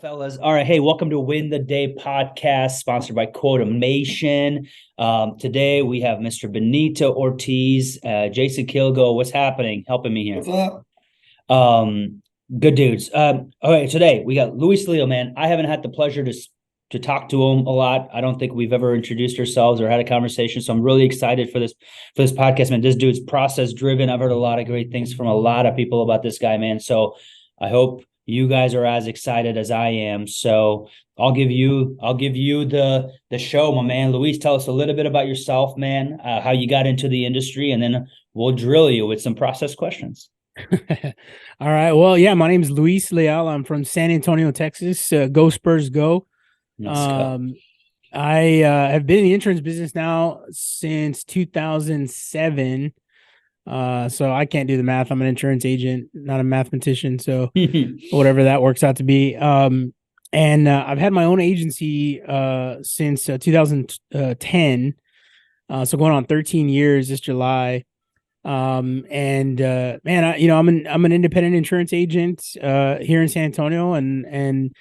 fellas. All right. Hey, welcome to Win the Day podcast, sponsored by Quotamation. Today we have Mr. Benito Ortiz, Jason Kilgo. What's happening? Helping me here. What's up? Good dudes. All right. Today we got Luis Leal, man. I haven't had the pleasure to talk to him a lot. I don't think we've ever introduced ourselves or had a conversation. So I'm really excited for this podcast, man. This dude's process driven. I've heard a lot of great things from a lot of people about this guy, man. So I hope you guys are as excited as I am. So I'll give you the show, my man. Luis, tell us a little bit about yourself, man, how you got into the industry, and then we'll drill you with some process questions. All right. Well, yeah, my name is Luis Leal. I'm from San Antonio, Texas. Go Spurs, go. Let's go. I have been in the insurance business now since 2007. So I can't do the math. I'm an insurance agent, not a mathematician. So whatever that works out to be. And I've had my own agency since 2010. So going on 13 years this July. Man, I'm an independent insurance agent here in San Antonio, and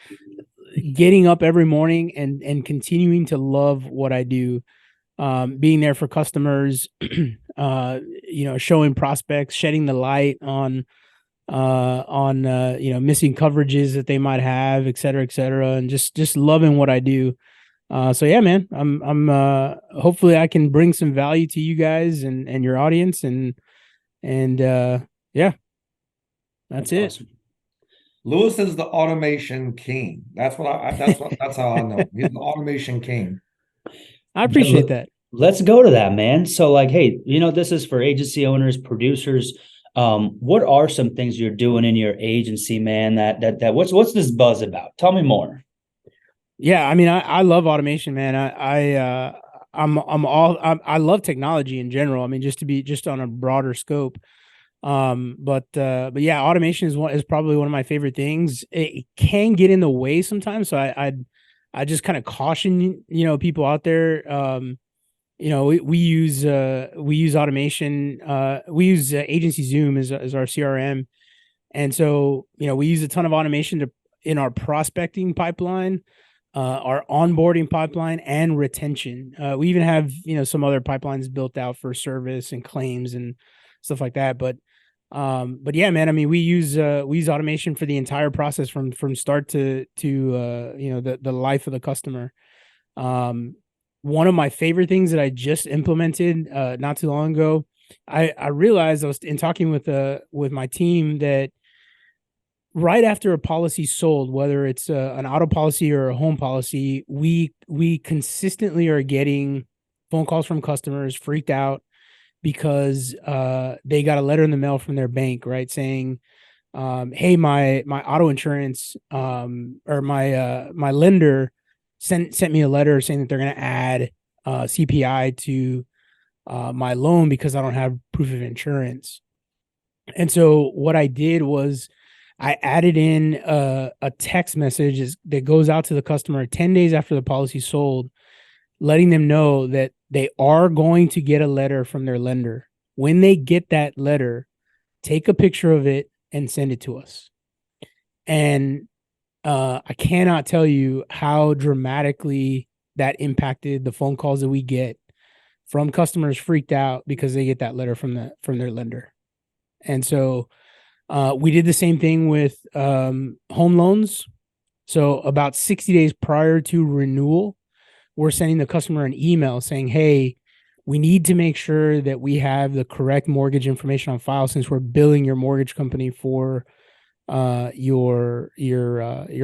getting up every morning and continuing to love what I do. Being there for customers, showing prospects, shedding the light on missing coverages that they might have, et cetera, and just loving what I do. So yeah, man, I'm hopefully I can bring some value to you guys and your audience, and yeah, that's it. Awesome. Lewis is the automation king. That's how I know. He's the automation king. I appreciate that. Let's go to that, man. So like, hey, this is for agency owners, producers. What are some things you're doing in your agency, man? That what's this buzz about? Tell me more. Yeah, I mean, I love automation, man. I love technology in general. I mean, just on a broader scope. But yeah, automation is probably one of my favorite things. It can get in the way sometimes, so I just kind of caution people out there. We use automation. We use Agency Zoom as our CRM, and so we use a ton of automation in our prospecting pipeline, our onboarding pipeline, and retention. We even have some other pipelines built out for service and claims and stuff like that. But yeah, man, I mean, we use automation for the entire process from start to the life of the customer. One of my favorite things that I just implemented not too long ago, I realized I was in talking with my team that right after a policy sold, whether it's an auto policy or a home policy, we consistently are getting phone calls from customers freaked out because they got a letter in the mail from their bank, right, saying, hey, my auto insurance or my lender sent me a letter saying that they're going to add CPI to my loan because I don't have proof of insurance. And so what I did was I added in a text message that goes out to the customer 10 days after the policy sold, letting them know that they are going to get a letter from their lender. When they get that letter, take a picture of it and send it to us. And I cannot tell you how dramatically that impacted the phone calls that we get from customers freaked out because they get that letter from their lender. And so we did the same thing with home loans. So about 60 days prior to renewal, we're sending the customer an email saying, hey, we need to make sure that we have the correct mortgage information on file since we're billing your mortgage company for your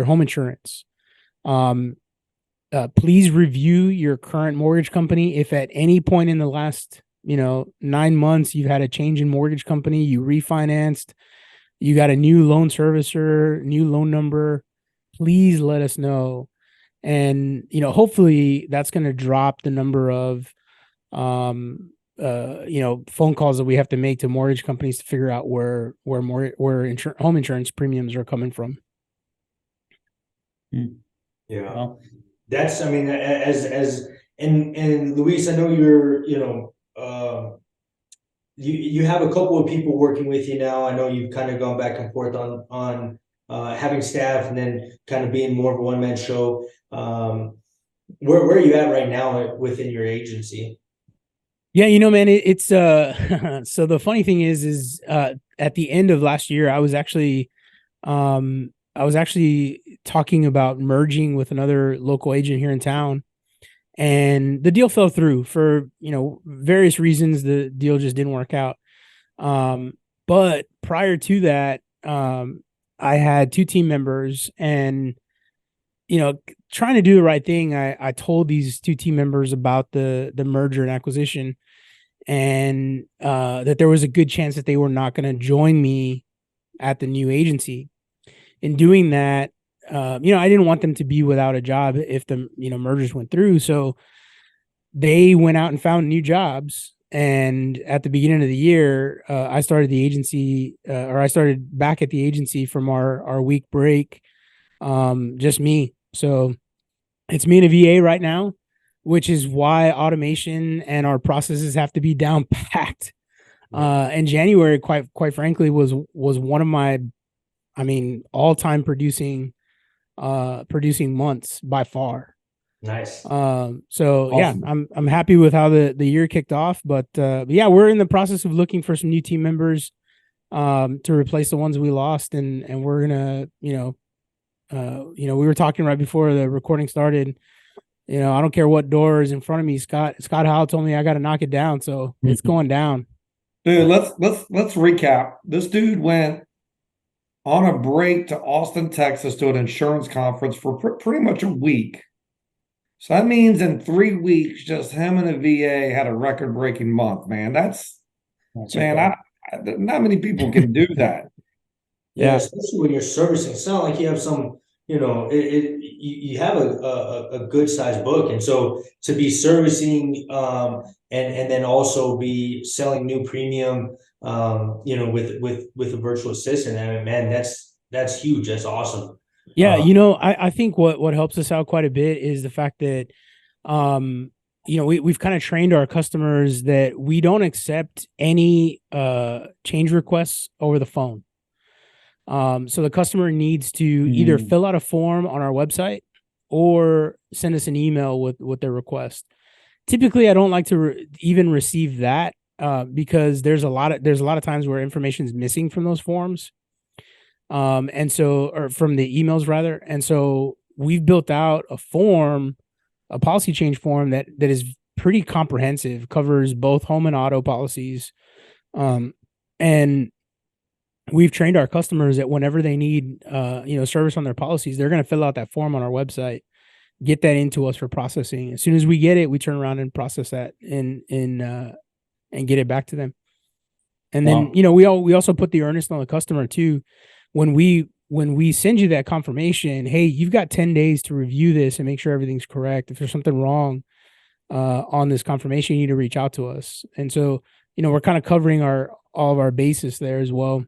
home insurance. Please review your current mortgage company. If at any point in the last 9 months you've had a change in mortgage company, you refinanced, you got a new loan servicer, new loan number, please let us know. And hopefully that's going to drop the number of phone calls that we have to make to mortgage companies to figure out where home insurance premiums are coming from. Yeah, well, that's, I mean, and Luis, I know you're, you have a couple of people working with you now. I know you've kind of gone back and forth on having staff and then kind of being more of a one-man show. Where are you at right now within your agency? Yeah, man, it's so the funny thing is at the end of last year, I was actually talking about merging with another local agent here in town, and the deal fell through for, various reasons. The deal just didn't work out. But prior to that, I had two team members, and trying to do the right thing, I told these two team members about the merger and acquisition, and that there was a good chance that they were not going to join me at the new agency. In doing that, I didn't want them to be without a job if the mergers went through. So they went out and found new jobs. And at the beginning of the year, I started the agency, or I started back at the agency from our week break. Just me. So it's me and a VA right now, which is why automation and our processes have to be down packed. And January, quite frankly, was one of my, all-time producing months by far. Nice. So Awesome. yeah, I'm happy with how the year kicked off, but yeah, we're in the process of looking for some new team members to replace the ones we lost, and we're gonna, we were talking right before the recording started. I don't care what door is in front of me. Scott Howell told me I got to knock it down, so it's going down. Dude, let's recap. This dude went on a break to Austin, Texas, to an insurance conference for pretty much a week. So that means in 3 weeks, just him and a VA had a record-breaking month, man. That's man, not many people can do that. Yeah, especially when you're servicing. It's not like you have some, you have a good sized book, and so to be servicing, and then also be selling new premium, with a virtual assistant. I mean, man, that's huge. That's awesome. Yeah, I think what helps us out quite a bit is the fact that, we've kind of trained our customers that we don't accept any change requests over the phone. So the customer needs to either fill out a form on our website or send us an email with their request. Typically, I don't like to even receive that because there's a lot of times where information is missing from those forms. And so, or from the emails rather. And so we've built out a policy change form that is pretty comprehensive, covers both home and auto policies. And we've trained our customers that whenever they need, service on their policies, they're going to fill out that form on our website, get that into us for processing. As soon as we get it, we turn around and process that and get it back to them. And then, we also put the earnest on the customer too. When we send you that confirmation, hey, you've got 10 days to review this and make sure everything's correct. If there's something wrong on this confirmation, you need to reach out to us. And so, we're kind of covering all of our bases there as well.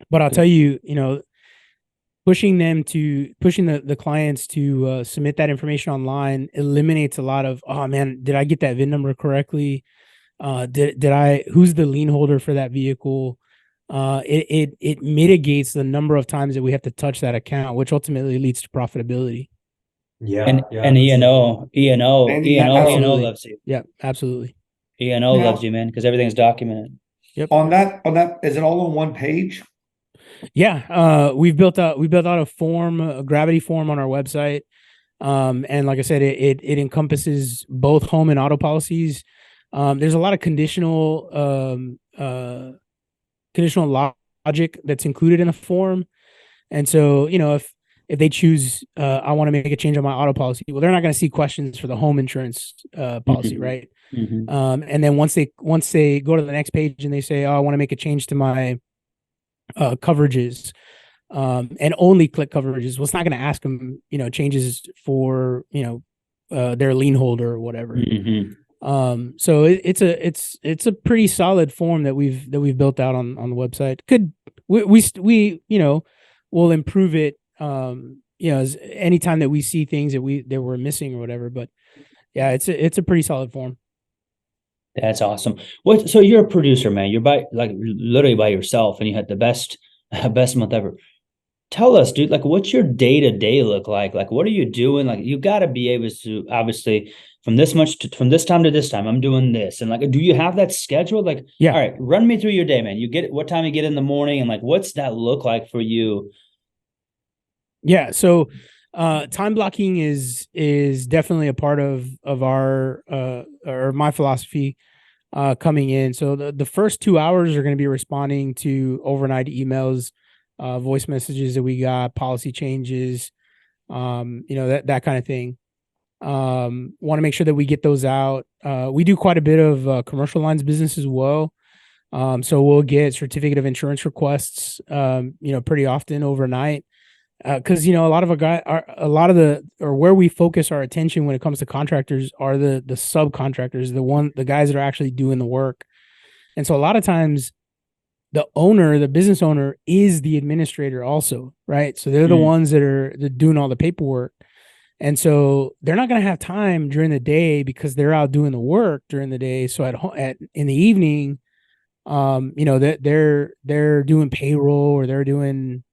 But I'll tell you, pushing the clients to submit that information online eliminates a lot of, oh man, did I get that VIN number correctly? Who's the lien holder for that vehicle? It mitigates the number of times that we have to touch that account, which ultimately leads to profitability. Yeah. And E&O loves you. Yeah, absolutely. E&O loves you, man, because everything's documented. Yep. On that, is it all on one page? Yeah. We've built out a form, a gravity form on our website. And like I said, it encompasses both home and auto policies. There's a lot of conditional logic that's included in the form. And so, if they choose, I want to make a change on my auto policy, well, they're not going to see questions for the home insurance policy, right? And then once they go to the next page and they say, oh, I want to make a change to my coverages, and only click coverages, well, it's not going to ask them, changes for, their lien holder or whatever. So it's a pretty solid form that we've built out on the website. We'll improve it, as anytime that we see things that we're missing or whatever, but yeah, it's a pretty solid form. That's awesome. So you're a producer, man. You're literally by yourself, and you had the best month ever. tell us, dude, like what's your day to day look like? Like, what are you doing? Like, you got to be able to obviously from this time to this time, I'm doing this. And like, do you have that scheduled? Like, Yeah. all right, run me through your day, man. You get what time you get in the morning and like, what's that look like for you? Yeah. So, time blocking is definitely a part of our or my philosophy coming in. So the first 2 hours are going to be responding to overnight emails, voice messages that we got, policy changes, that kind of thing. Want to make sure that we get those out. We do quite a bit of commercial lines business as well. So we'll get certificate of insurance requests, pretty often overnight. Because a lot of where we focus our attention when it comes to contractors are the subcontractors, the guys that are actually doing the work. And so a lot of times the business owner is the administrator also, right? So they're the ones that are doing all the paperwork. And so they're not going to have time during the day because they're out doing the work during the day. So in the evening, they're doing payroll, or they're doing,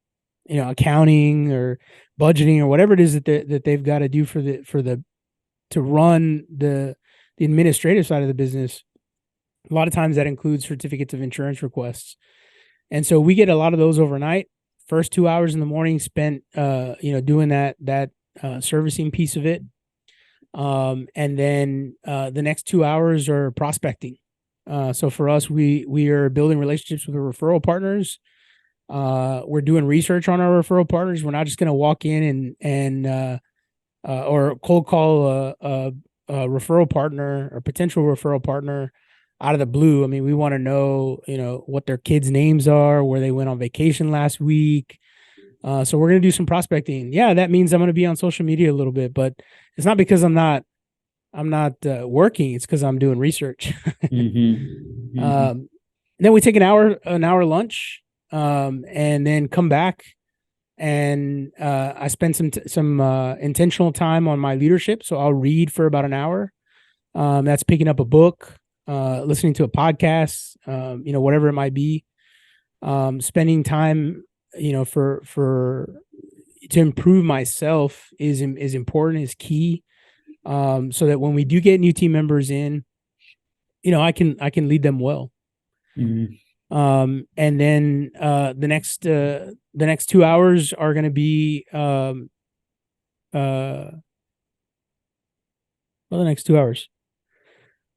accounting or budgeting or whatever it is that they've got to do to run the administrative side of the business. A lot of times that includes certificates of insurance requests. And so we get a lot of those overnight. First 2 hours in the morning spent, doing that servicing piece of it. And then the next 2 hours are prospecting. So for us, we are building relationships with our referral partners. We're doing research on our referral partners. We're not just going to walk in and or cold call a referral partner or potential referral partner out of the blue. I mean, we want to know, what their kids' names are, where they went on vacation last week. So we're going to do some prospecting. Yeah, that means I'm going to be on social media a little bit, but it's not because I'm not working. It's because I'm doing research. Mm-hmm. Mm-hmm. Then we take an hour lunch, and then come back, and I spend some intentional time on my leadership. So I'll read for about an hour. That's picking up a book, listening to a podcast, whatever it might be. Spending time, for to improve myself is important, is key. So that when we do get new team members in, I can lead them well. Mm-hmm. And then the next 2 hours are going to be the next 2 hours.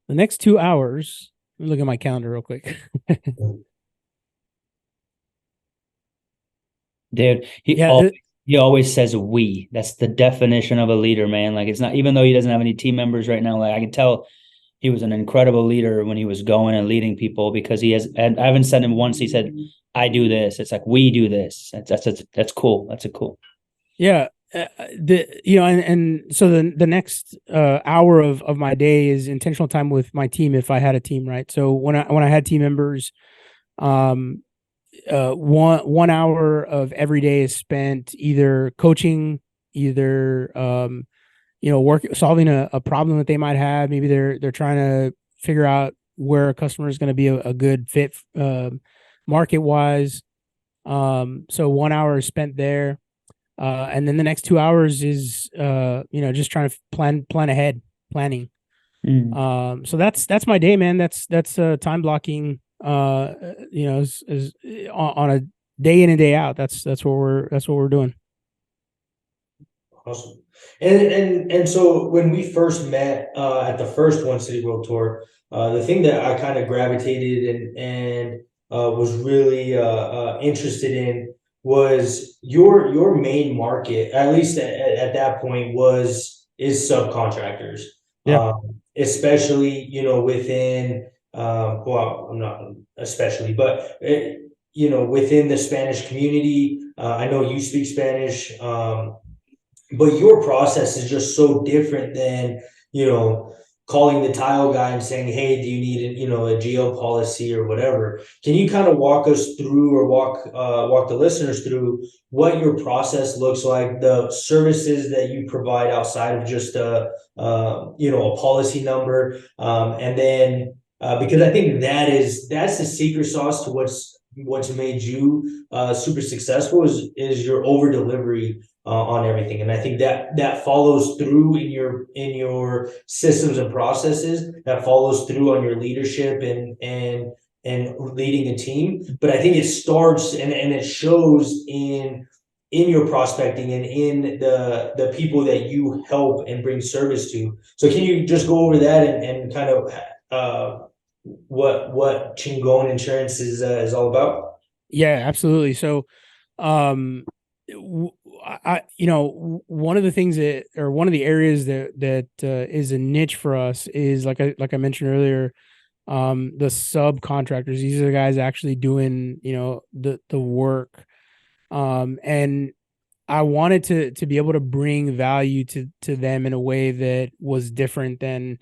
The next 2 hours. Let me look at my calendar real quick. Dude, he always says we. That's the definition of a leader, man. Like, it's not, even though he doesn't have any team members right now, like I can tell he was an incredible leader when he was going and leading people, because I haven't said him once he said, I do this. It's like, we do this. That's cool. That's cool. Yeah. And so the next hour of my day is intentional time with my team, if I had a team, right? So when I had team members, 1 hour of every day is spent either coaching, either solving a problem that they might have. Maybe they're trying to figure out where a customer is going to be a good fit market wise. So 1 hour is spent there. And then the next 2 hours is, just trying to planning. So that's my day, man. That's time blocking, is on a day in and day out. That's what we're doing. Awesome. And so when we first met at the first One City World Tour, the thing that I kind of gravitated and was really interested in was your main market, at least at that point, is subcontractors. Yeah. Especially, within well, I'm not especially, but within the Spanish community. I know you speak Spanish, but your process is just so different than, calling the tile guy and saying, hey, do you need a geo policy or whatever? Can you kind of walk us through, or walk the listeners through what your process looks like, the services that you provide outside of just a policy number, and then because I think that's the secret sauce to what's what's made you super successful is your over delivery on everything. And I think that follows through in your systems and processes, that follows through on your leadership and leading a team. But I think it starts and it shows in your prospecting and in the people that you help and bring service to. So can you just go over that and kind of what Chingon Insurance is all about? Yeah, absolutely. So, one of the things that, or one of the areas that is a niche for us is like I mentioned earlier, the subcontractors. These are the guys actually doing, the work. And I wanted to be able to bring value to them in a way that was different than,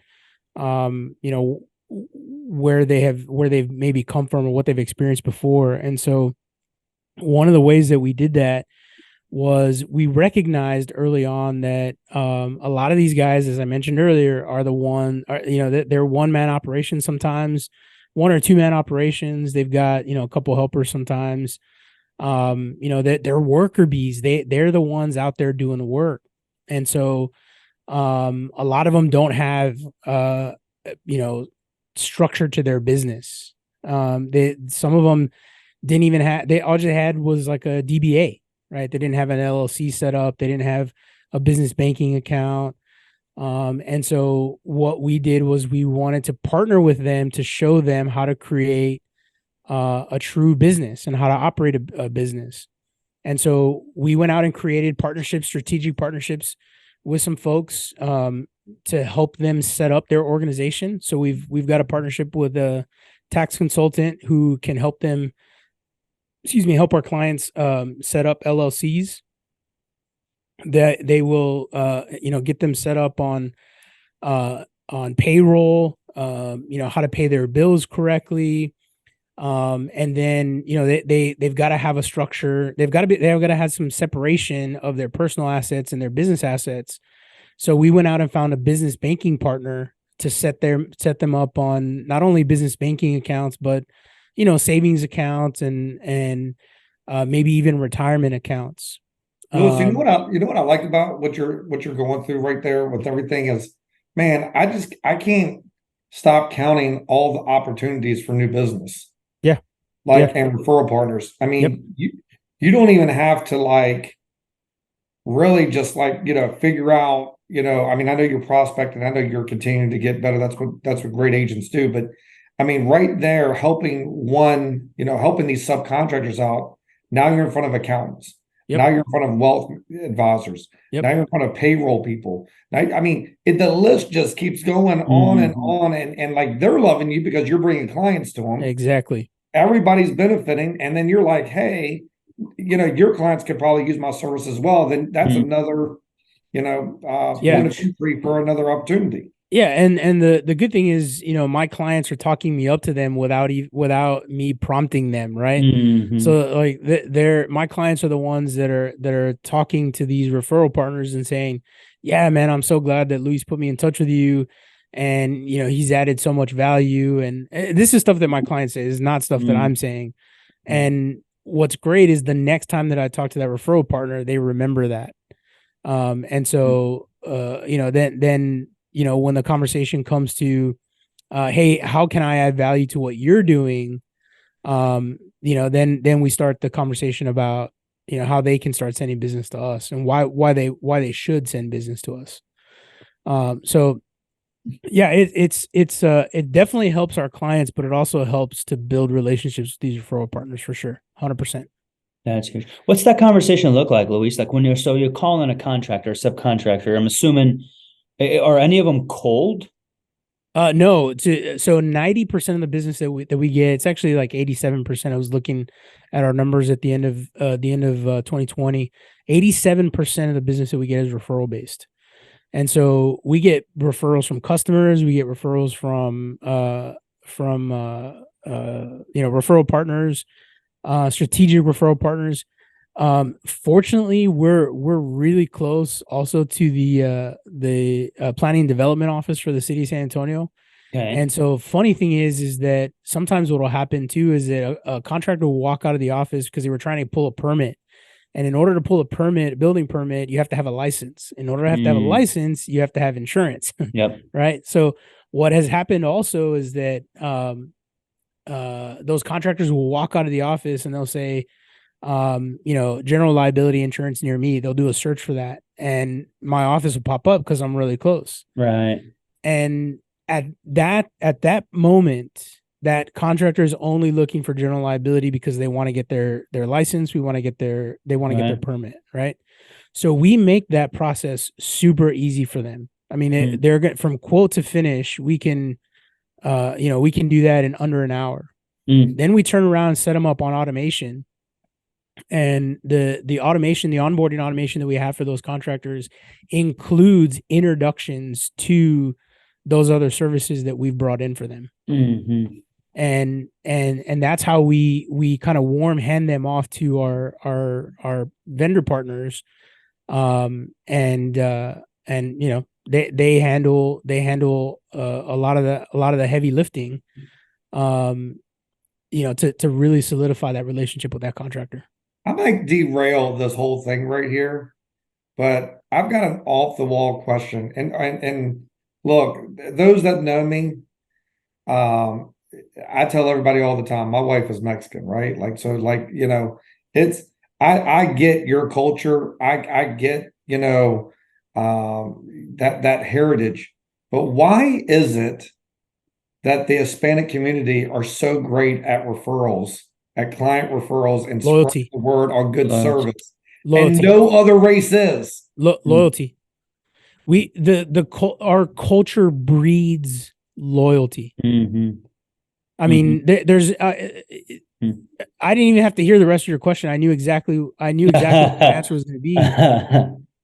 where they've maybe come from or what they've experienced before. And so one of the ways that we did that was we recognized early on that a lot of these guys, as I mentioned earlier, they're one-man operations sometimes, 1 or 2 man operations. They've got, a couple helpers sometimes. That they're worker bees. They're the ones out there doing the work. And so a lot of them don't have structure to their business. Some of them didn't even have, all they had was like a DBA, right? They didn't have an LLC set up. They didn't have a business banking account. And so what we did was we wanted to partner with them to show them how to create a true business and how to operate a business. And so we went out and created strategic partnerships with some folks to help them set up their organization. So we've got a partnership with a tax consultant who can help our clients set up LLCs that they will get them set up on payroll, how to pay their bills correctly. And then, they've got to have a structure. They've got to have some separation of their personal assets and their business assets. So we went out and found a business banking partner to set them up on not only business banking accounts, but, savings accounts and maybe even retirement accounts. Lewis, you know what I like about what you're going through right there with everything is, man, I can't stop counting all the opportunities for new business. Yeah. And referral partners. I mean, you don't even have to really just figure out, I mean, I know you're prospecting, I know you're continuing to get better. That's what great agents do. But I mean, right there, helping these subcontractors out. Now you're in front of accountants. Yep. Now you're in front of wealth advisors. Yep. Now you're in front of payroll people. Now, I mean, the list just keeps going on and on, and they're loving you because you're bringing clients to them. Exactly. Everybody's benefiting, and then you're like, hey, your clients could probably use my service as well. Then that's another, 1, 2, 3 for another opportunity. Yeah, and the good thing is, my clients are talking me up to them without me prompting them, right? Mm-hmm. So my clients are the ones that are talking to these referral partners and saying, "Yeah, man, I'm so glad that Luis put me in touch with you, and he's added so much value." And this is stuff that my clients say, is not stuff that I'm saying. And what's great is the next time that I talk to that referral partner, they remember that. And so then when the conversation comes to, hey, how can I add value to what you're doing? Then we start the conversation about, how they can start sending business to us and why they should send business to us. So yeah, it definitely helps our clients, but it also helps to build relationships with these referral partners for sure. 100%. That's good. What's that conversation look like, Luis? Like when you're calling a contractor, subcontractor, I'm assuming, are any of them cold? No. So 90% of the business that we get, it's actually like 87%. I was looking at our numbers at the end of 2020. 87% of the business that we get is referral based, and so we get referrals from customers. We get referrals from referral partners, strategic referral partners. Fortunately, we're really close also to the planning and development office for the city of San Antonio. Okay. And so funny thing is that sometimes what will happen too is that a contractor will walk out of the office because they were trying to pull a permit. And in order to pull a building permit, you have to have a license. In order to have a license, you have to have insurance. Yep. Right. So what has happened also is that those contractors will walk out of the office and they'll say, general liability insurance near me. They'll do a search for that, and my office will pop up because I'm really close. Right. And at that moment, that contractor is only looking for general liability because they want to get their license. They want to get their permit. Right. So we make that process super easy for them. I mean, they're good from quote to finish. We can do that in under an hour. Then we turn around and set them up on automation. And the automation, the onboarding automation that we have for those contractors includes introductions to those other services that we've brought in for them. And that's how we kind of warm hand them off to our vendor partners. They handle a lot of the heavy lifting, to really solidify that relationship with that contractor. I might derail this whole thing right here, but I've got an off the wall question. And look, those that know me, I tell everybody all the time, my wife is Mexican, right? It's I get your culture. I get, that heritage. But why is it that the Hispanic community are so great at referrals, at client referrals, and loyalty, the word on good service, loyalty, and no other race is loyalty? Our culture breeds loyalty. I mean, there's. I didn't even have to hear the rest of your question. I knew exactly what the answer was going to be,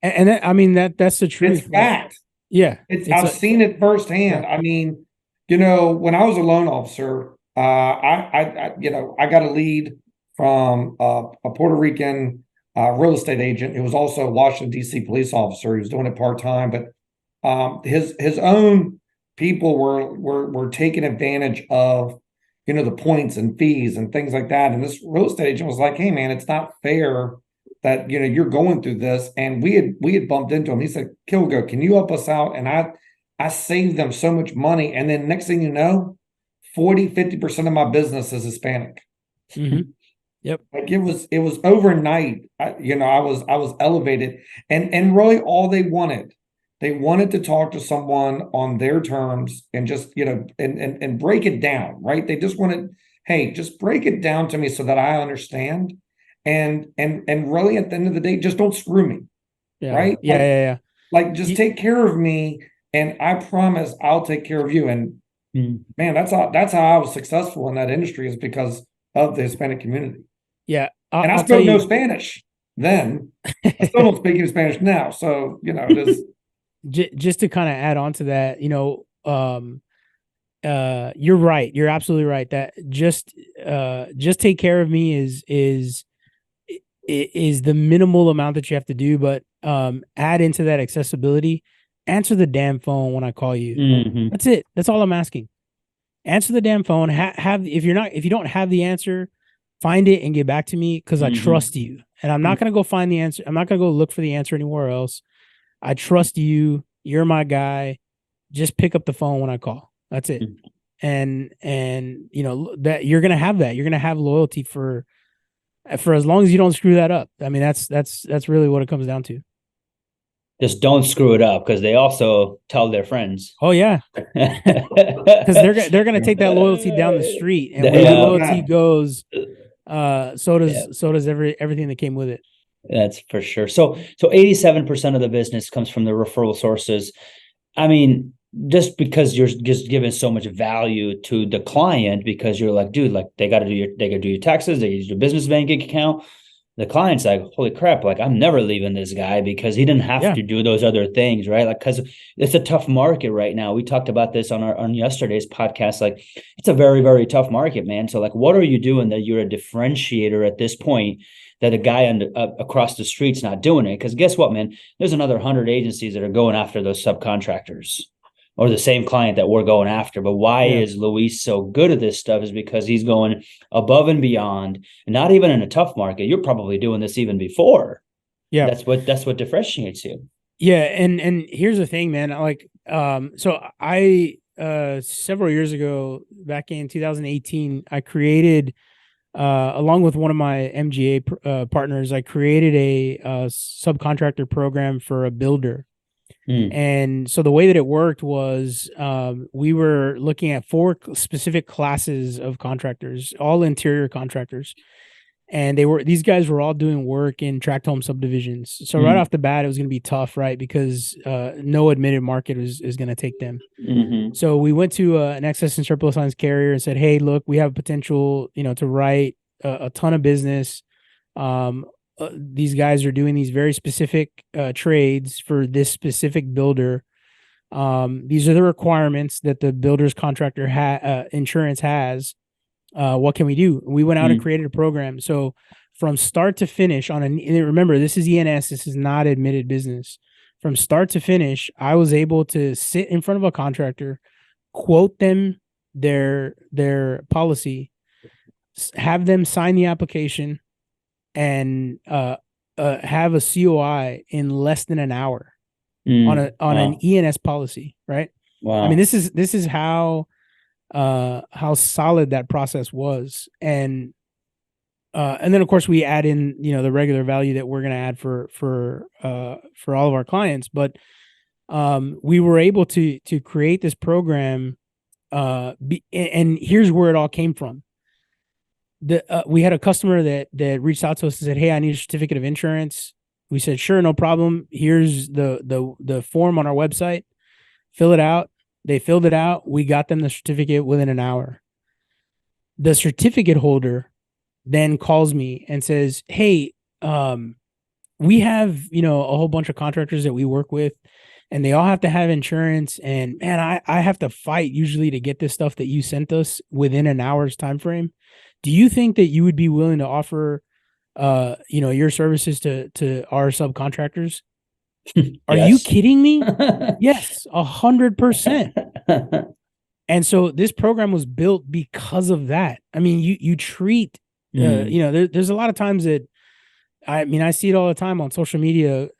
that's the truth. It's fact. Yeah, I've seen it firsthand. Yeah. I mean, when I was a loan officer, I got a lead from a Puerto Rican real estate agent who was also a Washington D.C. police officer. He was doing it part-time, but his own people were taking advantage of the points and fees and things like that. And this real estate agent was like, "Hey man, it's not fair that you're going through this." And we had bumped into him. He said, "Kilgo, can you help us out?" And I saved them so much money. And then next thing you know, 40-50% of my business is Hispanic. Yep. Like it was overnight. I was elevated, and really all they wanted to talk to someone on their terms and just and break it down, right? They just wanted, hey, just break it down to me so that I understand, and really at the end of the day, just don't screw me, right? Yeah. Like just take care of me, and I promise I'll take care of you. And man, that's how I was successful in that industry, is because of the Hispanic community. Yeah. And I spoke no Spanish then. I still don't speak any Spanish now. So, it is. Just to kind of add on to that, you're right. You're absolutely right. That just take care of me is the minimal amount that you have to do, but add into that accessibility. Answer the damn phone when I call you. That's it. That's all I'm asking. Answer the damn phone. If you don't have the answer, find it and get back to me, because I trust you. And I'm not going to go find the answer. I'm not going to go look for the answer anywhere else. I trust you. You're my guy. Just pick up the phone when I call. That's it. And that you're going to have that. You're going to have loyalty for as long as you don't screw that up. I mean, that's really what it comes down to. Just don't screw it up, because they also tell their friends. Oh yeah, because they're gonna take that loyalty down the street, and where the loyalty goes, so does everything that came with it. That's for sure. So 87% of the business comes from the referral sources. I mean, just because you're just giving so much value to the client, because you're like, dude, like they got to do your taxes, they use your business banking account. The client's like, holy crap, like I'm never leaving this guy, because he didn't have to do those other things, right? Like, because it's a tough market right now. We talked about this on yesterday's podcast. Like, it's a very, very tough market, man. So like, what are you doing that you're a differentiator at this point that a guy across the street's not doing it? Because guess what, man? There's another 100 agencies that are going after those subcontractors. or the same client that we're going after. But why Yeah. is Luis so good at this stuff is because he's going above and beyond, and not even in a tough market. You're probably doing this even before. Yeah. That's what differentiates you. Yeah, and here's the thing, man. Like, so I several years ago, back in 2018, I created, along with one of my MGA partners, I created a subcontractor program for a builder. And so the way that it worked was, we were looking at 4 specific classes of contractors, all interior contractors. And these guys were all doing work in tract home subdivisions. So right off the bat, it was going to be tough, right? Because no admitted market is going to take them. So we went to an excess and surplus lines carrier and said, hey, look, we have potential, to write a ton of business. These guys are doing these very specific trades for this specific builder. These are the requirements that the builder's contractor insurance has. What can we do? We went out and created a program. So from start to finish remember, this is ENS. This is not admitted business. From start to finish, I was able to sit in front of a contractor, quote them their policy, have them sign the application, and have a COI in less than an hour on an ENS policy, right? Wow. I mean, this is how solid that process was. And then of course we add in, the regular value that we're going to add for all of our clients. But we were able to create this program. And here's where it all came from. We had a customer that reached out to us and said, hey, I need a certificate of insurance. We said, sure, no problem. Here's the form on our website. Fill it out. They filled it out. We got them the certificate within an hour. The certificate holder then calls me and says, hey, we have, a whole bunch of contractors that we work with, and they all have to have insurance. And man, I have to fight usually to get this stuff that you sent us within an hour's time frame. Do you think that you would be willing to offer, your services to our subcontractors? Are you kidding me? Yes, 100%. And so this program was built because of that. I mean, you treat, there's a lot of times that, I see it all the time on social media,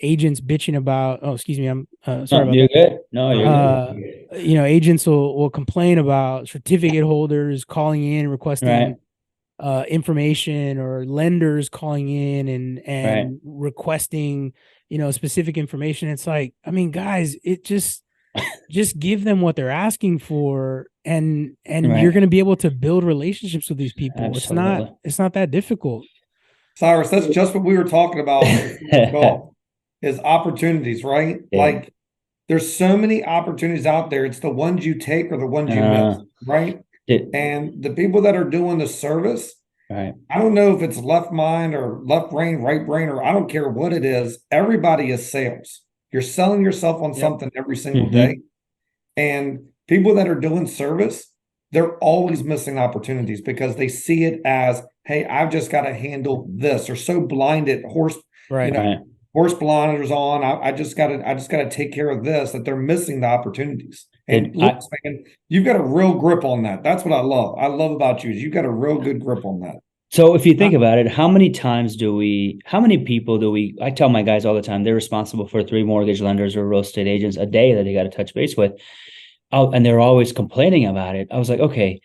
agents bitching about, oh, excuse me, I'm sorry about you're that. Good. No, you're good. Agents will complain about certificate holders calling in, requesting information, or lenders calling in and requesting, specific information. It's like, I mean, guys, it just give them what they're asking for, and you're going to be able to build relationships with these people. Absolutely. It's not that difficult. Cyrus, that's just what we were talking about is opportunities, right? Yeah. Like there's so many opportunities out there. It's the ones you take or the ones you miss, right? And the people that are doing the service, right. I don't know if it's left mind or left brain, right brain, or I don't care what it is. Everybody is sales. You're selling yourself on something every single day. And people that are doing service, they're always missing opportunities because they see it as, hey, I've just got to handle this. They're so blinded, horse blinders on. I just got to take care of this, that they're missing the opportunities. And look, man, you've got a real grip on that. That's what I love. I love about you is you've got a real good grip on that. So if you think about it, how many people do we, I tell my guys all the time, they're responsible for 3 mortgage lenders or real estate agents a day that they got to touch base with. And they're always complaining about it. I was like, okay,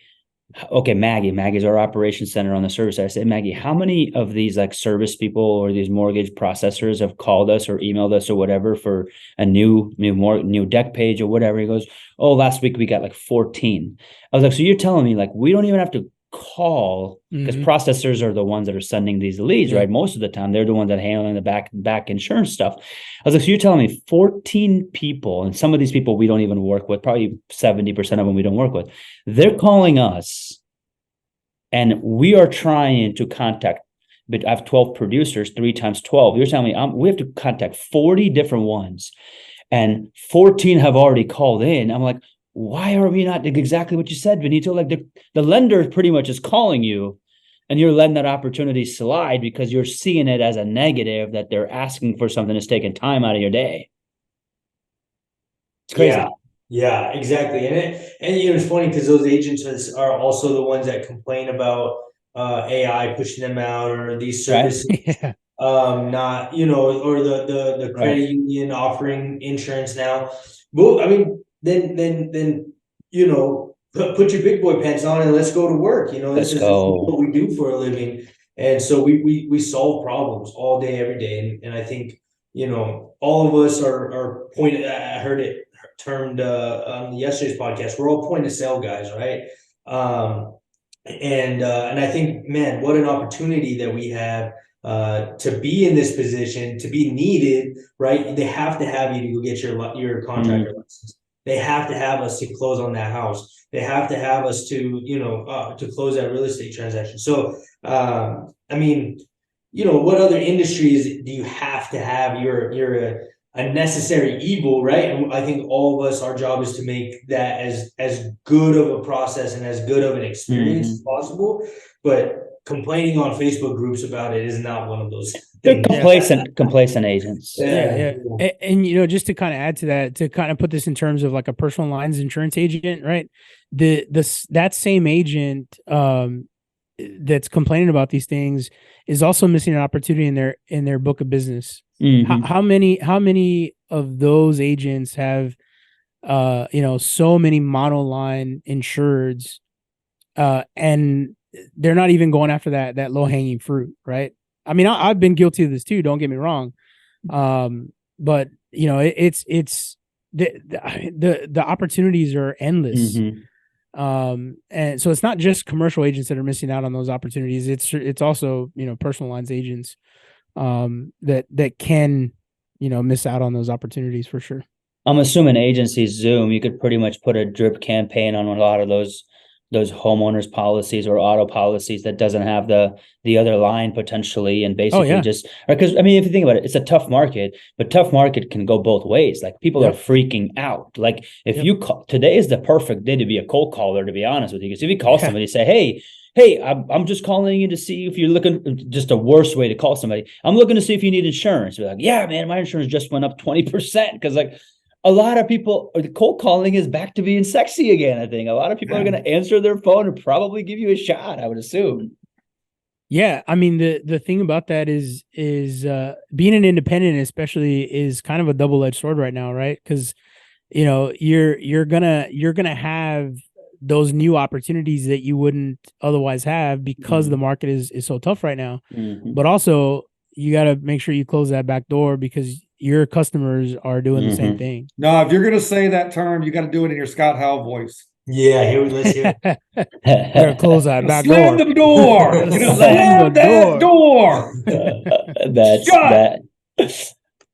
Maggie's our operations center on the service side. I said, Maggie, how many of these like service people or these mortgage processors have called us or emailed us or whatever for a new deck page or whatever? He goes, oh, last week we got like 14. I was like, so you're telling me like we don't even have to call, because processors are the ones that are sending these leads, right? Most of the time they're the ones that are handling the back insurance stuff. I was like, so you're telling me 14 people, and some of these people we don't even work with, probably 70% of them we don't work with, they're calling us and we are trying to contact, but I have 12 producers, 3 times 12. You're telling me we have to contact 40 different ones and 14 have already called in. I'm like, why are we not exactly what you said, Benito? Like the lender pretty much is calling you and you're letting that opportunity slide because you're seeing it as a negative that they're asking for something that's taking time out of your day. It's crazy. Yeah, exactly. And it's funny because those agents are also the ones that complain about AI pushing them out, or these Right. services Yeah. not, or the Right. credit union offering insurance now. Well, I mean, then put your big boy pants on and let's go to work. Let's This is go. what we do for a living. And so we solve problems all day, every day. And I think, all of us are point. I heard it termed on yesterday's podcast. We're all point of sale guys, right? And I think, man, what an opportunity that we have to be in this position, to be needed, right? They have to have you to go get your contractor license. They have to have us to close on that house. They have to have us to close that real estate transaction. So, I mean, what other industries do you have to have? You're a necessary evil, right? And I think all of us, our job is to make that as good of a process and as good of an experience as possible. But complaining on Facebook groups about it is not one of those They're things. complacent agents. Yeah. And just to kind of add to that, to kind of put this in terms of like a personal lines insurance agent, right? That same agent that's complaining about these things is also missing an opportunity in their book of business. How many of those agents have so many monoline insureds, and they're not even going after that low-hanging fruit, right? I mean, I've been guilty of this too, don't get me wrong. But it's the opportunities are endless. And so it's not just commercial agents that are missing out on those opportunities. It's also, personal lines agents that can, miss out on those opportunities for sure. I'm assuming agencies Zoom, you could pretty much put a drip campaign on a lot of those homeowners policies or auto policies that doesn't have the other line potentially, and basically just because I mean, if you think about it, it's a tough market, but tough market can go both ways. Like people are freaking out. Like if you call, today is the perfect day to be a cold caller, to be honest with you, because if you call somebody, say, hey, I'm just calling you to see if you're looking. Just a worse way to call somebody. I'm looking to see if you need insurance. Be like, yeah, man, my insurance just went up 20% because like. A lot of people, cold calling is back to being sexy again. I think a lot of people are going to answer their phone and probably give you a shot, I would assume. Yeah, I mean the thing about that is being an independent, especially, is kind of a double-edged sword right now, right? Because you're gonna have those new opportunities that you wouldn't otherwise have because the market is so tough right now. But also you got to make sure you close that back door because your customers are doing the same thing. No, if you're going to say that term, you got to do it in your Scott Howell voice. Yeah, let's hear it. We're gonna close that back Slam door. the door. Slam that door.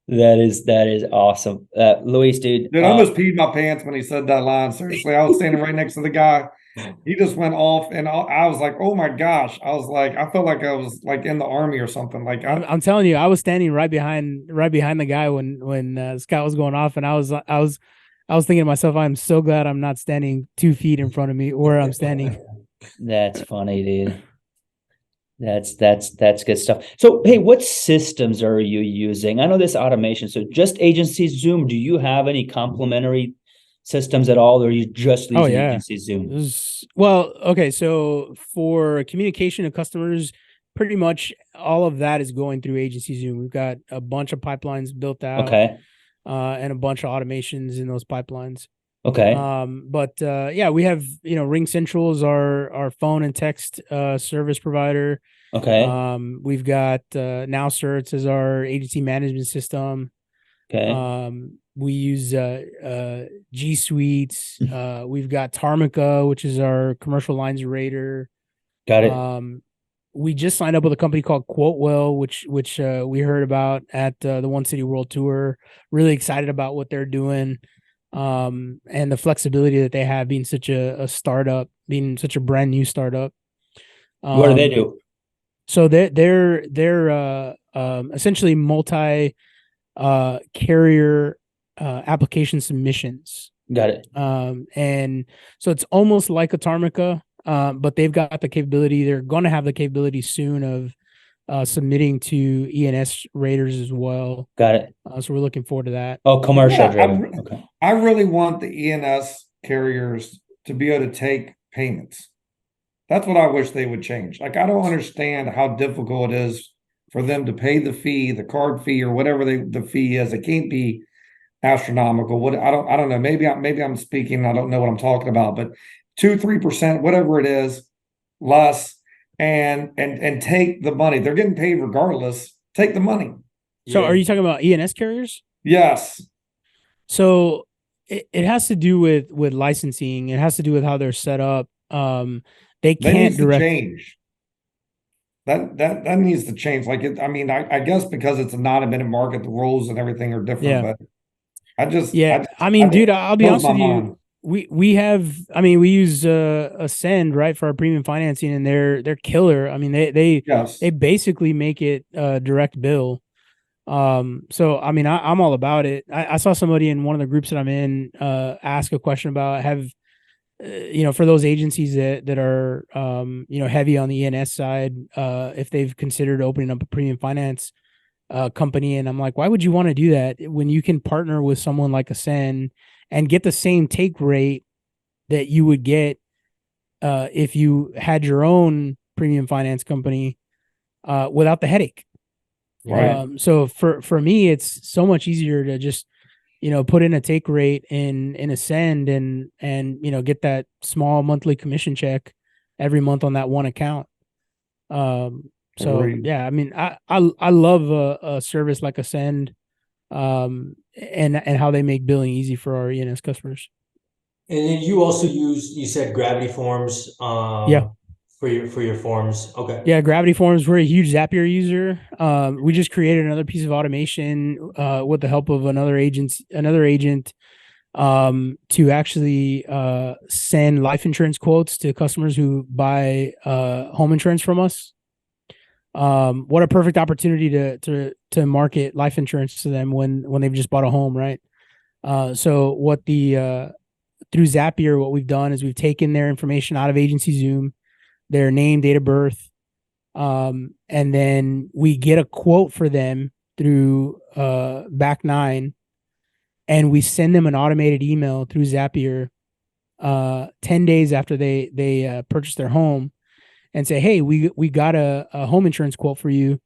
That is awesome. Luis, dude. Dude, I almost peed my pants when he said that line. Seriously, I was standing right next to the guy. He just went off, and I was like, "Oh my gosh!" I was like, I felt like I was like in the army or something. Like I'm telling you, I was standing right behind the guy when Scott was going off, and I was thinking to myself, I'm so glad I'm not standing 2 feet in front of me where I'm standing. That's funny, dude. That's good stuff. So, hey, what systems are you using? I know this automation. So, just agency Zoom. Do you have any complementary systems at all, or are you just using agency Zoom? Well, okay. So for communication to customers, pretty much all of that is going through agency Zoom. We've got a bunch of pipelines built out, and a bunch of automations in those pipelines. But we have, Ring Central is our phone and text service provider. We've got Now Certs as our agency management system. We use G Suites. We've got Tarmica, which is our commercial lines rater. Got it. We just signed up with a company called QuoteWell, which we heard about at the One City World Tour. Really excited about what they're doing, and the flexibility that they have, being such a startup, being such a brand new startup. What do they do? So they're essentially multi carrier application submissions. Got it. And so it's almost like a Tarmica, but they've got the capability. They're going to have the capability soon submitting to ENS raters as well. Got it. So we're looking forward to that. Oh, commercial Yeah, driven. Okay. I really want the ENS carriers to be able to take payments. That's what I wish they would change. Like, I don't understand how difficult it is for them to pay the fee, the card fee, or whatever the fee is. It can't be astronomical. What I don't know. Maybe I'm speaking. I don't know what I'm talking about, but 2-3%, whatever it is, less, and take the money. They're getting paid regardless. Take the money. So are you talking about ENS carriers? Yes. So it has to do with licensing. It has to do with how they're set up. They That can't needs to direct. change. That needs to change. Like I mean, I guess because it's a non-admitted market, the rules and everything are different. Yeah. But I mean, dude, I'll be honest with you. Mind. We have, I mean, we use Ascend, right, for our premium financing, and they're killer. I mean, they basically make it direct bill. So I mean, I'm all about it. I saw somebody in one of the groups that I'm in ask a question about for those agencies that are heavy on the ENS side, if they've considered opening up a premium finance company. And I'm like, why would you want to do that when you can partner with someone like Ascend and get the same take rate that you would get if you had your own premium finance company without the headache? Right. So for me, it's so much easier to just put in a take rate in Ascend and get that small monthly commission check every month on that one account. So Agreed. yeah, I mean, I love a service like Ascend, and how they make billing easy for our ENS customers. And then you also you said Gravity Forms, Yeah. for your forms. Okay. Yeah, Gravity Forms, we're a huge Zapier user. We just created another piece of automation with the help of another agent to actually send life insurance quotes to customers who buy home insurance from us. What a perfect opportunity to market life insurance to them when they've just bought a home, right? So what through Zapier, what we've done is we've taken their information out of Agency Zoom, their name, date of birth, and then we get a quote for them through Back9, and we send them an automated email through Zapier 10 days after they purchase their home, and say, hey, we got a home insurance quote for you.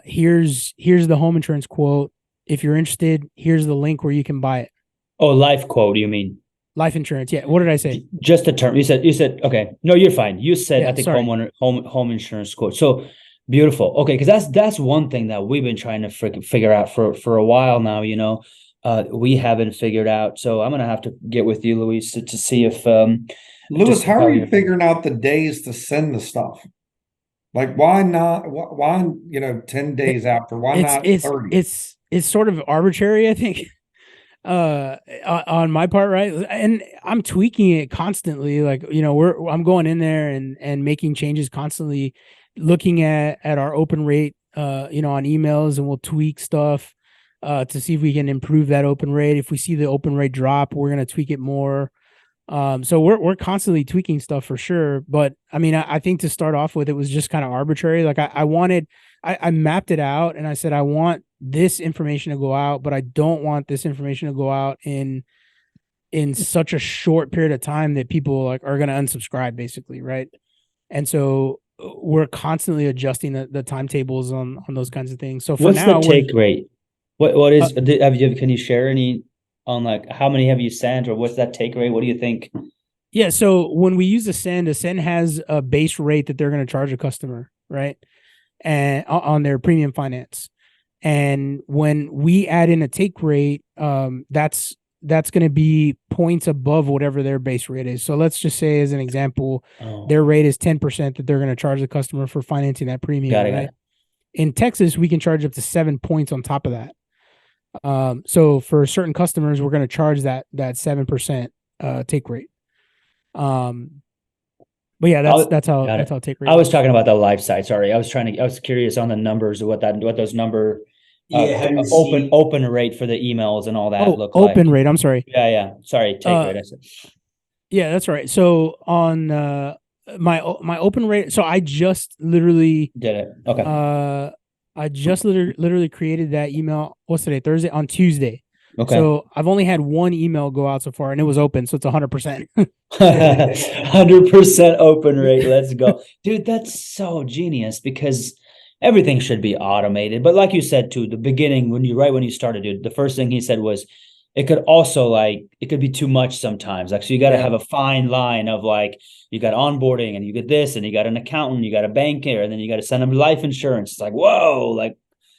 Here's the home insurance quote. If you're interested, here's the link where you can buy it. Oh, life quote, you mean? Life insurance. Yeah. What did I say? Just the term. You said, okay. No, you're fine. You said, Yeah, I think sorry. home insurance quote. So beautiful. Okay. Cause that's one thing that we've been trying to figure out for a while now, we haven't figured out. So I'm going to have to get with you, Luis, to see if, Louis, how are you figuring out the days to send the stuff? Like, why not? Why 10 days after? Why not 30? It's sort of arbitrary, I think, on my part, right? And I'm tweaking it constantly. Like, I'm going in there and making changes constantly, looking at our open rate, on emails, and we'll tweak stuff to see if we can improve that open rate. If we see the open rate drop, we're going to tweak it more. So we're constantly tweaking stuff for sure. But I mean, I think to start off with, it was just kind of arbitrary. Like I mapped it out and I said, I want this information to go out, but I don't want this information to go out in such a short period of time that people are going to unsubscribe, basically. Right. And so we're constantly adjusting the timetables on those kinds of things. So for what's now, the take rate? What is, can you share any on how many have you sent, or what's that take rate? What do you think? Yeah. So when we use Ascend has a base rate that they're going to charge a customer, right? And on their premium finance. And when we add in a take rate, that's going to be points above whatever their base rate is. So let's just say, as an example, their rate is 10% that they're going to charge the customer for financing that premium. Got it, right? In Texas, we can charge up to 7 points on top of that. So for certain customers, we're going to charge that 7% take rate. But yeah, that's how take rate. I was talking about the life side. Sorry, I was curious on the numbers of what those number. Open rate for the emails and all that look like. Open rate. I'm sorry. Yeah. Sorry, take rate. I said. Yeah, that's right. So on my open rate. So I just literally Did it. Okay. I just literally created that email. What's today? Thursday, on Tuesday. Okay. So I've only had one email go out so far, and it was open, so it's 100%. 100% open rate. Let's go. Dude, that's so genius because everything should be automated. But like you said too, the beginning when you started, dude, the first thing he said was it could also like it could be too much sometimes. Like so you got to have a fine line of like you got onboarding and you get this and you got an accountant, you got a banker, and then you got to send them life insurance. It's like, whoa, like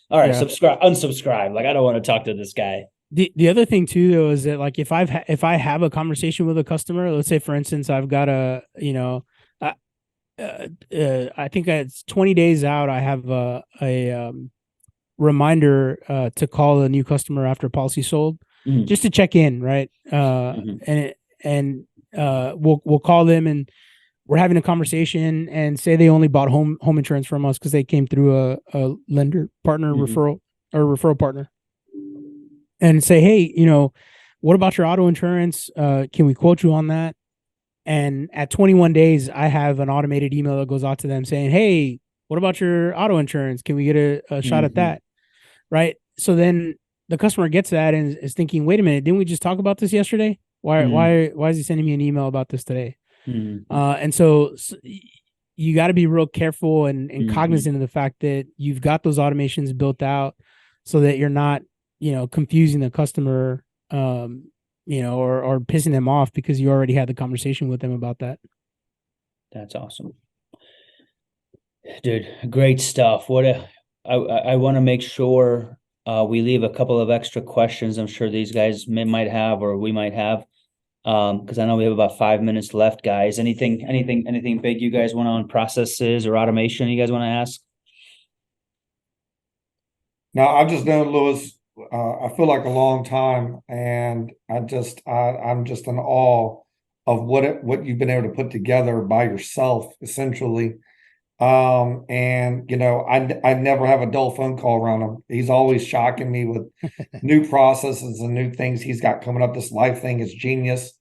all right, subscribe, unsubscribe. Like I don't want to talk to this guy. The other thing too though is that like if I have a conversation with a customer, let's say for instance I've got I think it's 20 days out. I have a reminder to call a new customer after policy sold, just to check in, right? And we'll call them and we're having a conversation and say they only bought home insurance from us because they came through a lender partner referral or referral partner. And say, hey, what about your auto insurance? Can we quote you on that? And at 21 days, I have an automated email that goes out to them saying, hey, what about your auto insurance? Can we get a shot at that? Right. So then the customer gets that and is thinking, wait a minute, didn't we just talk about this yesterday? Why is he sending me an email about this today? And so you got to be real careful and cognizant of the fact that you've got those automations built out so that you're not confusing the customer, or pissing them off because you already had the conversation with them about that. That's awesome. Dude, great stuff. I want to make sure we leave a couple of extra questions I'm sure these guys might have or we might have. Because I know we have about 5 minutes left, guys. Anything big you guys want on processes or automation you guys want to ask? No, I've just known Louis I feel like a long time, and I'm just in awe of what you've been able to put together by yourself, essentially. And I never have a dull phone call around him. He's always shocking me with new processes and new things he's got coming up. This life thing is genius.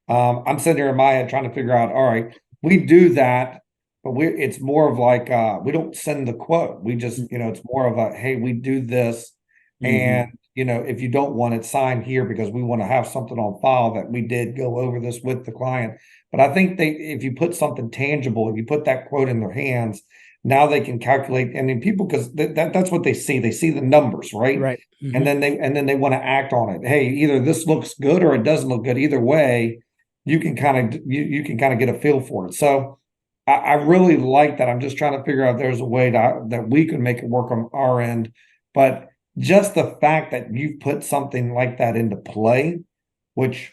I'm sitting here in my head trying to figure out, all right, we do that, but it's more of like we don't send the quote. We just, it's more of a, hey, we do this. And, if you don't want it, sign here because we want to have something on file that we did go over this with the client. But I think if you put something tangible, if you put that quote in their hands, now they can calculate. I mean, people, because that's what they see. They see the numbers, right? Right. And then they want to act on it. Hey, either this looks good or it doesn't look good. Either way, you can kind of get a feel for it. So I really like that. I'm just trying to figure out if there's a way that we can make it work on our end. But just the fact that you've put something like that into play, which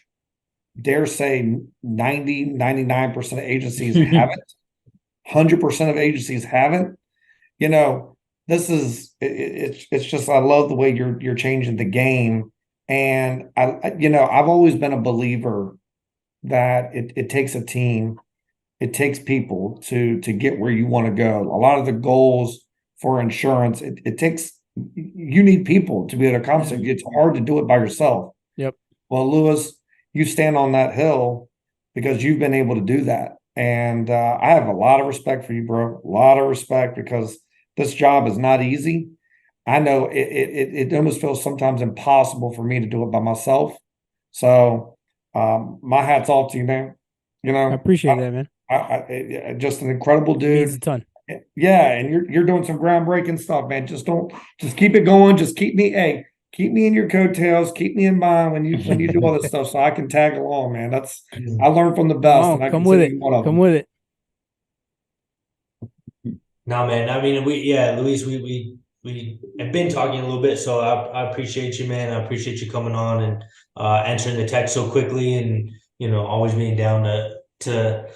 dare say 99% of agencies haven't, 100% of agencies haven't, this is, it's just, I love the way you're changing the game. And I've always been a believer that it takes a team, it takes people to get where you want to go. A lot of the goals for insurance, it takes, you need people to be able to accomplish it. It's hard to do it by yourself. Yep. Well, Louis, you stand on that hill because you've been able to do that. And I have a lot of respect for you, bro. A lot of respect because this job is not easy. I know it almost feels sometimes impossible for me to do it by myself. So my hat's off to you, man. I appreciate that, man. I just an incredible dude. Means a ton. Yeah, and you're doing some groundbreaking stuff, man. Just keep it going. Just keep me in your coattails. Keep me in mind when you do all this stuff, so I can tag along, man. I learned from the best. And I come with it. Come with it. No, man. I mean, Luis, we have been talking a little bit, so I appreciate you, man. I appreciate you coming on and answering the text so quickly, and always being down to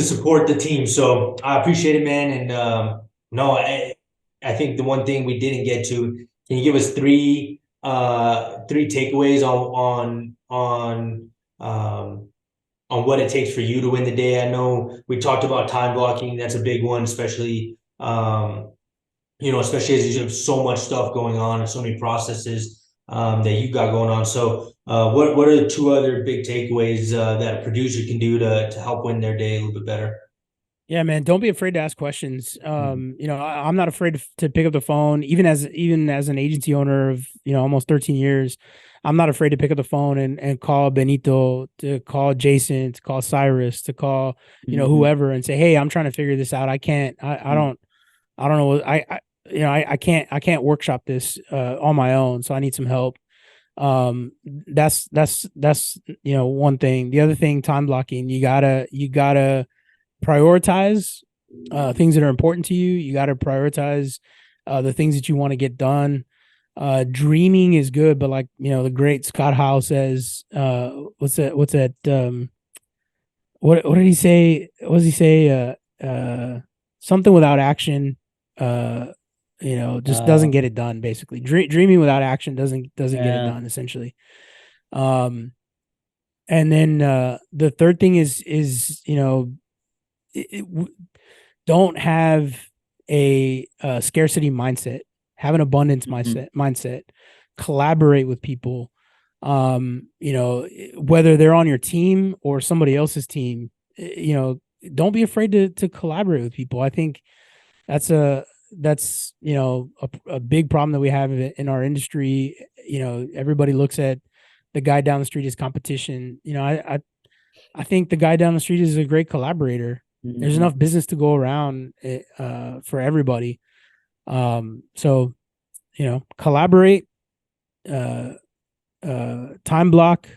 support the team. So I appreciate it, man. And I think the one thing we didn't get to, can you give us three takeaways on what it takes for you to win the day? I know we talked about time blocking. That's a big one, especially especially as you have so much stuff going on and so many processes that you got going on. So what are the two other big takeaways that a producer can do to help win their day a little bit better? Yeah, man, don't be afraid to ask questions. You know, I'm not afraid to pick up the phone, even as an agency owner of, you know, almost 13 years. I'm not afraid to pick up the phone and call Benito, to call Jason, to call Cyrus, to call, you know, whoever, and say, hey, I'm trying to figure this out. I can't, I don't know. You know, I can't workshop this on my own. So I need some help. That's, you know, one thing. The other thing, time blocking, you gotta prioritize things that are important to you. You got to prioritize the things that you want to get done. Dreaming is good, but like, you know, the great Scott Howe says, what's that? What did he say? What does he say? Something without action, you know, just doesn't get it done. Basically, dreaming without action doesn't get it done. Essentially, and then the third thing is, you know, don't have a scarcity mindset. Have an abundance mindset. Collaborate with people. You know, whether they're on your team or somebody else's team, you know, don't be afraid to collaborate with people. I think that's you know, a big problem that we have in our industry. You know, everybody looks at the guy down the street as competition. You know, I think the guy down the street is a great collaborator. There's enough business to go around for everybody. So, you know, collaborate, time block,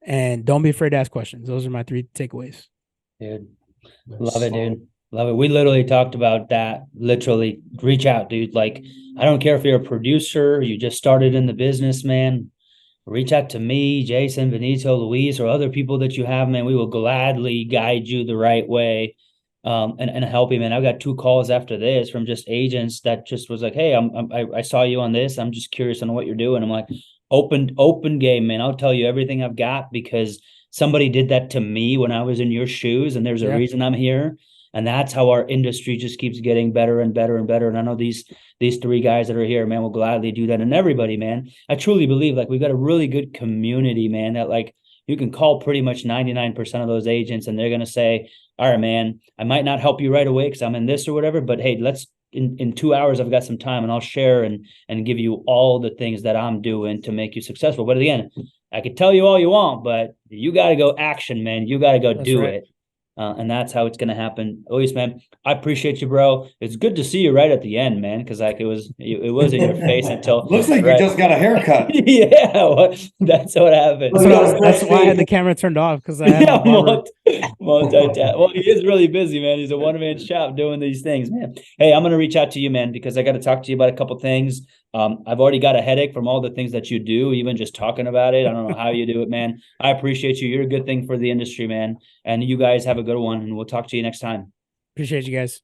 and don't be afraid to ask questions. Those are my 3 takeaways. Dude, love it, dude. Love it. We literally talked about that. Literally, reach out, dude. Like, I don't care if you're a producer, you just started in the business, man. Reach out to me, Jason, Benito, Luis, or other people that you have, man. We will gladly guide you the right way, and help you, man. I've got 2 calls after this from just agents that just was like, hey, I saw you on this. I'm just curious on what you're doing. I'm like, open game, man. I'll tell you everything I've got because somebody did that to me when I was in your shoes, and there's a reason I'm here. And that's how our industry just keeps getting better and better and better. And I know these 3 guys that are here, man, will gladly do that. And everybody, man, I truly believe like we've got a really good community, man, that like you can call pretty much 99% of those agents and they're going to say, all right, man, I might not help you right away because I'm in this or whatever, but hey, let's in 2 hours, I've got some time and I'll share and give you all the things that I'm doing to make you successful. But again, I could tell you all you want, but you got to go action, man. You got to go do it. And that's how it's going to happen. Luis, man, I appreciate you, bro. It's good to see you right at the end, man, because like it was in your face until looks like you just got a haircut. Yeah, well, that's what happened. That's why I had the camera turned off because I had my barber. Well, he is really busy, man. He's a one-man shop doing these things, man. Hey, I'm going to reach out to you, man, because I got to talk to you about a couple things. I've already got a headache from all the things that you do, even just talking about it. I don't know how you do it, man. I appreciate you. You're a good thing for the industry, man. And you guys have a good one, and we'll talk to you next time. Appreciate you guys.